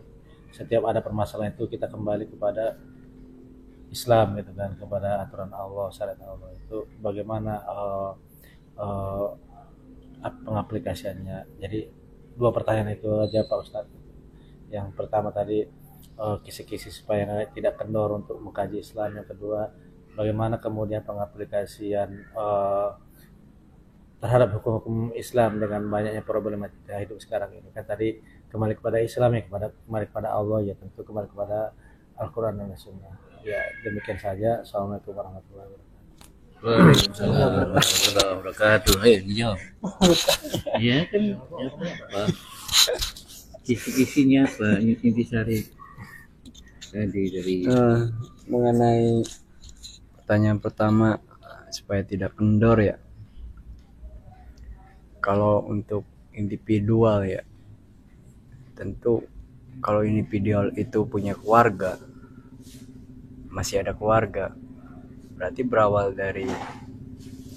setiap ada permasalahan itu kita kembali kepada Islam gitu kan, kepada aturan Allah, syariat Allah itu bagaimana pengaplikasiannya. Jadi dua pertanyaan itu aja Pak Ustadz. Yang pertama tadi kisi-kisi supaya tidak kendor untuk mengkaji Islam. Yang kedua, bagaimana kemudian pengaplikasian terhadap hukum-hukum Islam dengan banyaknya problematika hidup sekarang ini. Kan tadi kembali kepada Islam ya, kembali kepada Allah ya, tentu kembali kepada Al-Quran dan Sunnah. Ya demikian saja. Assalamualaikum warahmatullahi wabarakatuh. Waalaikumsalam warahmatullahi wabarakatuh. Ayo dijawab. Iya kan? Apa? Kisi-kisinya apa? Intisari tadi dari Mengenai pertanyaan pertama, supaya tidak kendor ya. Kalau untuk individual ya, tentu kalau individual itu punya keluarga, masih ada keluarga, berarti berawal dari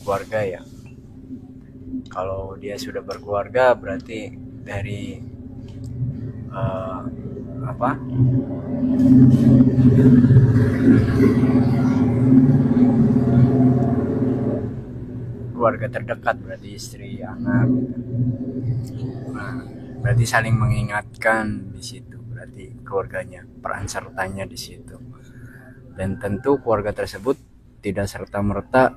keluarga ya. Kalau dia sudah berkeluarga berarti dari apa, keluarga terdekat, berarti istri, anak gitu. Nah, berarti saling mengingatkan di situ, berarti keluarganya, peran sertanya di situ. Dan tentu keluarga tersebut tidak serta-merta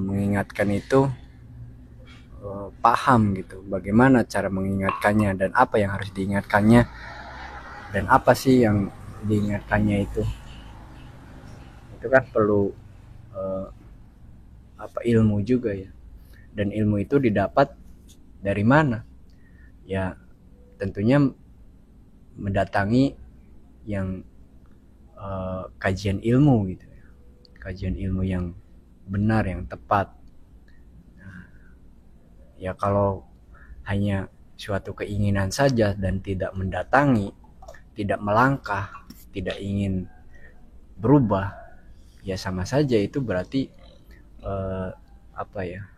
mengingatkan itu paham gitu, bagaimana cara mengingatkannya dan apa yang harus diingatkannya dan apa sih yang diingatkannya itu kan perlu ilmu juga ya. Dan ilmu itu didapat dari mana ya? Tentunya mendatangi yang kajian ilmu gitu ya, kajian ilmu yang benar, yang tepat. Nah, ya kalau hanya suatu keinginan saja dan tidak mendatangi, tidak melangkah, tidak ingin berubah, ya sama saja itu berarti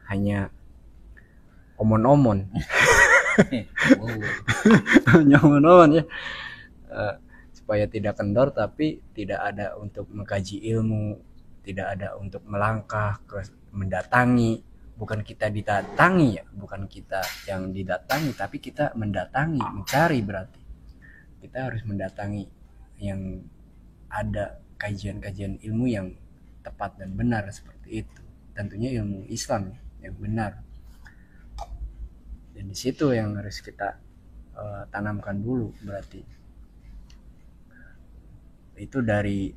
hanya omon-omon. Hanya omon-omon ya, supaya tidak kendor, tapi tidak ada untuk mengkaji ilmu, tidak ada untuk melangkah mendatangi. Bukan kita didatangi ya, bukan kita yang didatangi, tapi kita mendatangi, mencari. Berarti kita harus mendatangi yang ada kajian-kajian ilmu yang tepat dan benar seperti itu. Tentunya ilmu Islam yang benar. Dan di situ yang harus kita tanamkan dulu. Berarti itu dari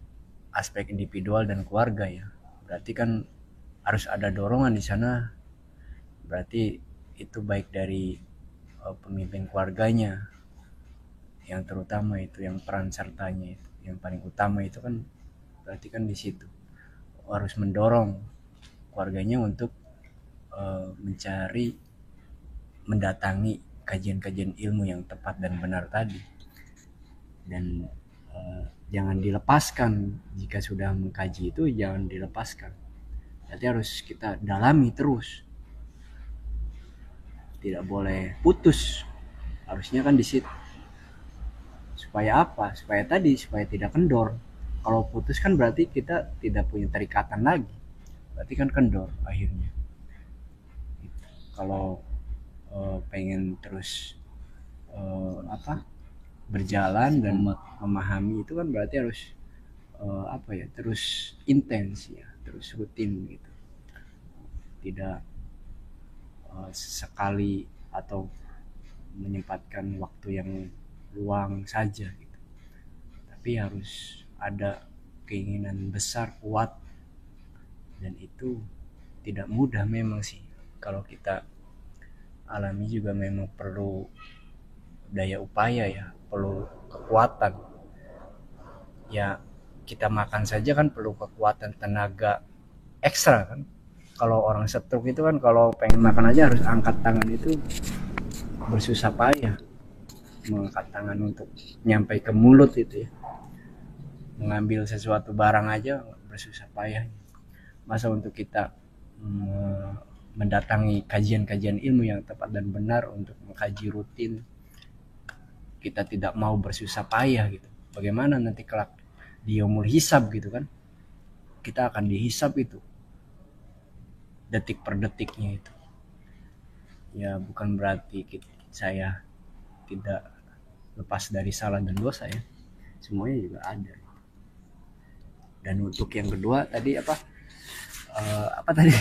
aspek individual dan keluarga ya. Berarti kan harus ada dorongan di sana. Berarti itu baik dari pemimpin keluarganya, yang terutama itu, yang peran sertanya itu, yang paling utama itu kan berarti kan di situ harus mendorong keluarganya untuk mencari, mendatangi kajian-kajian ilmu yang tepat dan benar tadi. Dan jangan dilepaskan. Jika sudah mengkaji itu jangan dilepaskan, berarti harus kita dalami terus, tidak boleh putus. Harusnya kan di situ. Supaya apa? Supaya tidak kendor. Kalau putus kan berarti kita tidak punya terikatan lagi, berarti kan kendor akhirnya. Kalau pengen terus berjalan dan memahami itu kan berarti harus terus intens ya, terus rutin gitu. Tidak sekali atau menyempatkan waktu yang luang saja gitu. Tapi harus ada keinginan besar, kuat, dan itu tidak mudah memang sih. Kalau kita alami juga memang perlu daya upaya ya, perlu kekuatan ya. Kita makan saja kan perlu kekuatan tenaga ekstra kan. Kalau orang stroke itu kan kalau pengen makan aja harus angkat tangan, itu bersusah payah mengangkat tangan untuk nyampai ke mulut itu ya. Mengambil sesuatu barang aja bersusah payah. Masa untuk kita mendatangi kajian-kajian ilmu yang tepat dan benar untuk mengkaji rutin, kita tidak mau bersusah payah gitu. Bagaimana nanti kelak di yaumul hisab gitu kan, kita akan dihisab itu detik per detiknya itu. ya bukan berarti saya tidak lepas dari salah dan dosa ya, semuanya juga ada. Dan untuk yang kedua tadi apa tadi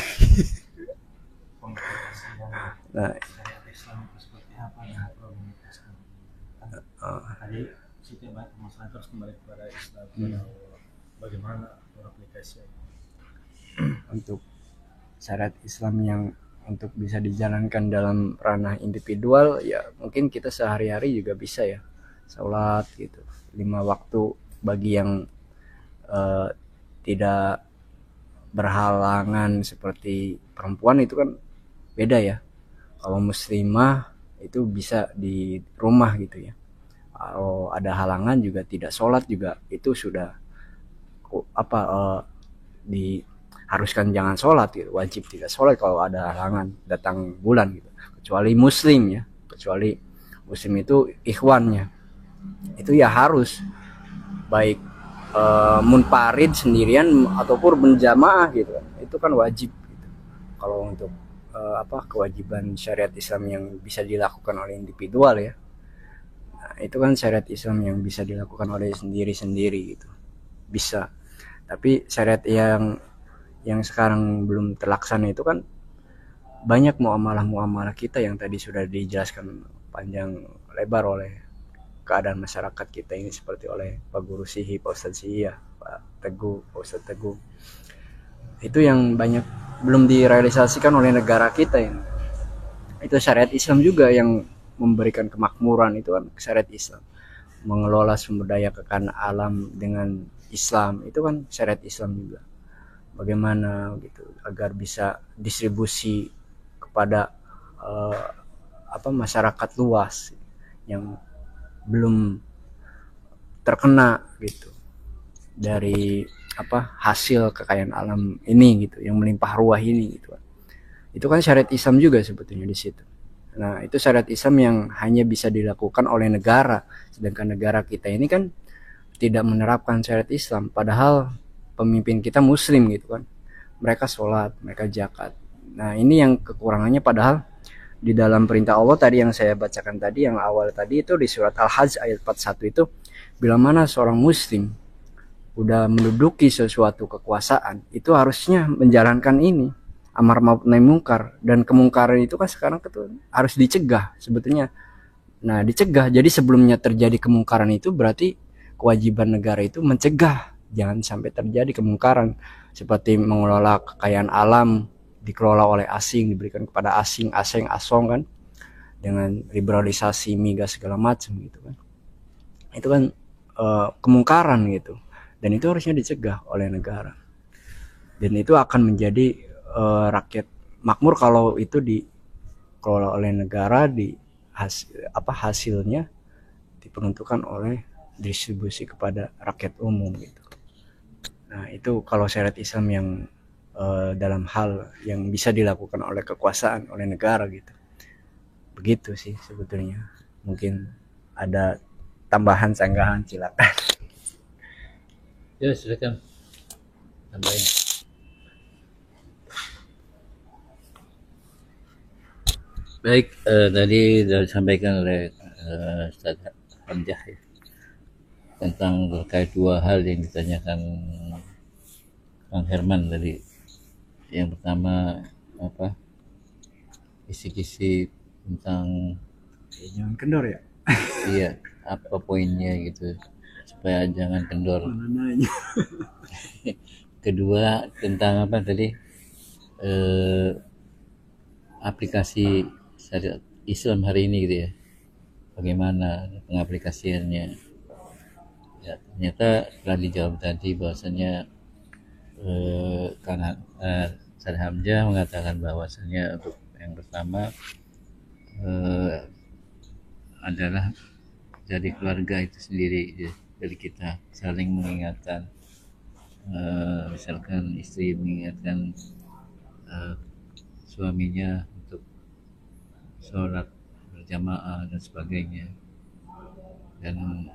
nah, syariat Islam itu seperti apa yang perlu menjelaskan. Tadi setiap masalah terus kembali kepada Islam, kepada Allah. Bagaimana beraplikasi untuk syariat Islam yang untuk bisa dijalankan dalam ranah individual ya mungkin kita sehari-hari juga bisa ya sholat gitu 5 waktu bagi yang tidak berhalangan seperti perempuan itu kan beda ya. Kalau muslimah itu bisa di rumah gitu ya. Kalau ada halangan juga tidak sholat juga itu sudah diharuskan jangan sholat gitu, wajib tidak sholat kalau ada halangan datang bulan gitu. Kecuali muslim ya, kecuali muslim itu ikhwannya itu ya harus baik munfarid sendirian ataupun berjamaah gitu kan, itu kan wajib gitu. Kalau untuk kewajiban syariat Islam yang bisa dilakukan oleh individual ya, nah, itu kan syariat Islam yang bisa dilakukan oleh sendiri-sendiri gitu bisa. Tapi syariat yang sekarang belum terlaksana itu kan banyak muamalah kita yang tadi sudah dijelaskan panjang lebar oleh keadaan masyarakat kita ini, seperti oleh Pak Guru Sihi, Pak Ustadz Sihi ya, Pak Teguh, Pak Ustadz Teguh. Itu yang banyak belum direalisasikan oleh negara kita ini. Itu syariat Islam juga yang memberikan kemakmuran, itu kan syariat Islam. Mengelola sumber daya kekayaan alam dengan Islam, itu kan syariat Islam juga. Bagaimana gitu agar bisa distribusi kepada masyarakat luas yang belum terkena gitu dari hasil kekayaan alam ini gitu yang melimpah ruah ini gitu. Itu kan syariat Islam juga sebetulnya di situ. Nah, itu syariat Islam yang hanya bisa dilakukan oleh negara, sedangkan negara kita ini kan tidak menerapkan syariat Islam, padahal pemimpin kita muslim gitu kan. Mereka sholat, mereka zakat. Nah, ini yang kekurangannya, padahal di dalam perintah Allah tadi yang saya bacakan tadi, yang awal tadi itu di surat Al-Hajj ayat 41 itu, bila mana seorang muslim udah menduduki sesuatu kekuasaan, itu harusnya menjalankan ini, amar ma'ruf nahi munkar. Dan kemungkaran itu kan sekarang harus dicegah sebetulnya. Nah, dicegah. Jadi sebelumnya terjadi kemungkaran itu berarti kewajiban negara itu mencegah jangan sampai terjadi kemungkaran, seperti mengelola kekayaan alam dikelola oleh asing, diberikan kepada asing asong kan, dengan liberalisasi migas segala macam gitu kan. Itu kan kemungkaran gitu, dan itu harusnya dicegah oleh negara, dan itu akan menjadi rakyat makmur kalau itu dikelola oleh negara, hasilnya diperuntukkan oleh distribusi kepada rakyat umum gitu. Nah, itu kalau syariat Islam yang dalam hal yang bisa dilakukan oleh kekuasaan, oleh negara gitu. Begitu sih sebetulnya. Mungkin ada tambahan sanggahan, silakan. Ya, silakan tambahin. Baik, tadi sudah disampaikan oleh Ustaz Hamzah ya, tentang terkait dua hal yang ditanyakan Kang Herman tadi. Yang pertama kisi-kisi tentang Jangan kendor ya. iya, apa poinnya gitu supaya jangan kendor. Kedua tentang tadi aplikasi syariat Islam hari ini gitu ya, bagaimana pengaplikasiannya ya. Ternyata setelah dijawab tadi bahwasanya karena Ustaz Hamzah mengatakan bahwasanya untuk yang pertama adalah dari keluarga itu sendiri, dari kita saling mengingatkan, misalkan istri mengingatkan suaminya untuk sholat berjamaah dan sebagainya, dan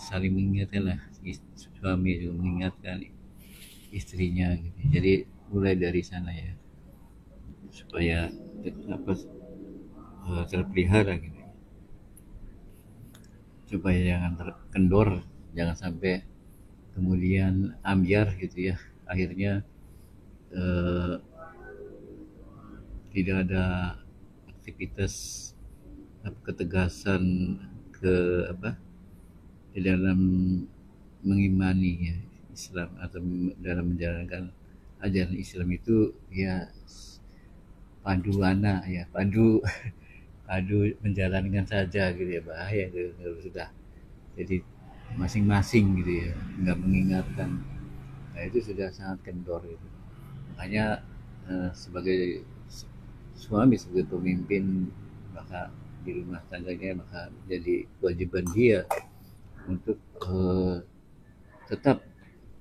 saling mengingatkan lah, suami juga mengingatkan istrinya gitu. Jadi mulai dari sana ya, supaya terpelihara gitu, supaya jangan terkendor, jangan sampai kemudian ambyar gitu ya, akhirnya tidak ada aktivitas ketegasan di dalam mengimani ya Islam, atau dalam menjalankan ajaran Islam itu ya paduana ya, padu menjalankan saja gitu ya, bahaya gitu kalau sudah jadi masing-masing gitu ya, nggak mengingatkan, nah itu sudah sangat kendor gitu. Makanya sebagai suami, sebagai pemimpin, maka di rumah tangganya maka jadi kewajiban dia untuk tetap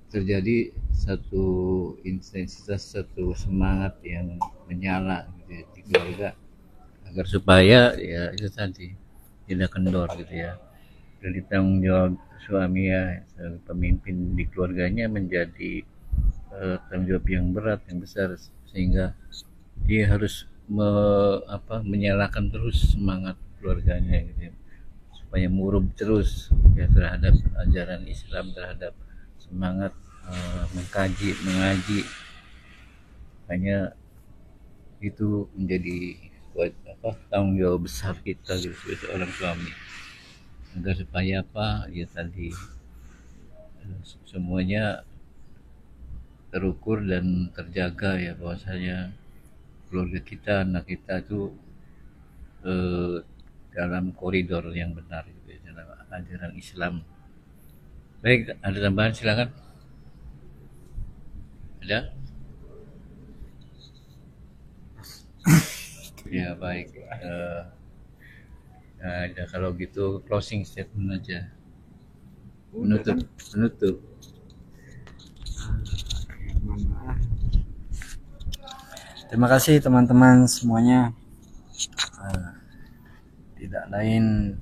terjadi satu intensitas, satu semangat yang menyala gitu ya, di keluarga, agar supaya ya itu tadi tidak kendor gitu ya. Jadi tanggung jawab suami ya sebagai pemimpin di keluarganya menjadi tanggung jawab yang berat, yang besar, sehingga dia harus menyalakan terus semangat keluarganya gitu ya, supaya murub terus ya terhadap ajaran Islam, terhadap semangat mengkaji, mengaji. Makanya itu menjadi tanggung jawab besar kita gitu, sebagai seorang suami, agar supaya ya tadi semuanya terukur dan terjaga ya, bahwasanya keluarga kita, anak kita itu dalam koridor yang benar gitu ya, dalam ajaran Islam. Baik, ada tambahan silakan. Ada? Ya baik. Ada, kalau gitu closing statement aja. Menutup. Terima kasih teman-teman semuanya. Tidak lain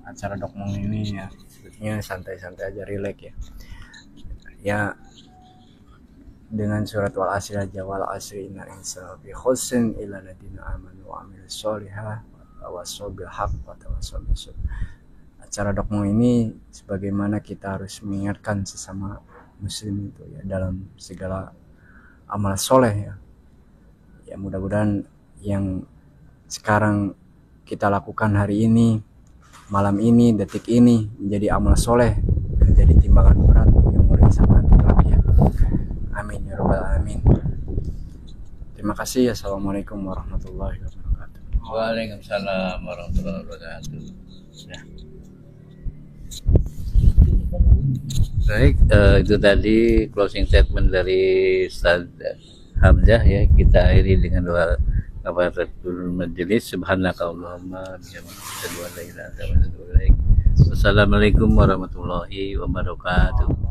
acara Dokmong ini ya, sebetulnya santai-santai aja, relax ya. Ya, dengan surat wal asri aja, wal asri innal insana fi khusrin illa alladziina aamanu wa 'amilus sholihati wa tawassaw bil haqq wa tawassaw bis sabr. Acara Dokmong ini sebagaimana kita harus mengingatkan sesama muslim itu ya, dalam segala amal soleh ya. Ya mudah-mudahan yang sekarang kita lakukan hari ini, malam ini, detik ini menjadi amal soleh, menjadi timbangan berat yang mulia sama kelak ya. Amin ya rabbal alamin. Terima kasih. Assalamualaikum warahmatullahi wabarakatuh. Waalaikumsalam warahmatullahi wabarakatuh. Ya. Baik, itu tadi closing statement dari Ustaz Hamzah ya. Kita akhiri dengan doa kafaratul majelis. Subhanakallahumma bihamdika, asyhadu an la ilaha illa anta, astaghfiruka wa atubu ilaik. Wassalamualaikum warahmatullahi wabarakatuh.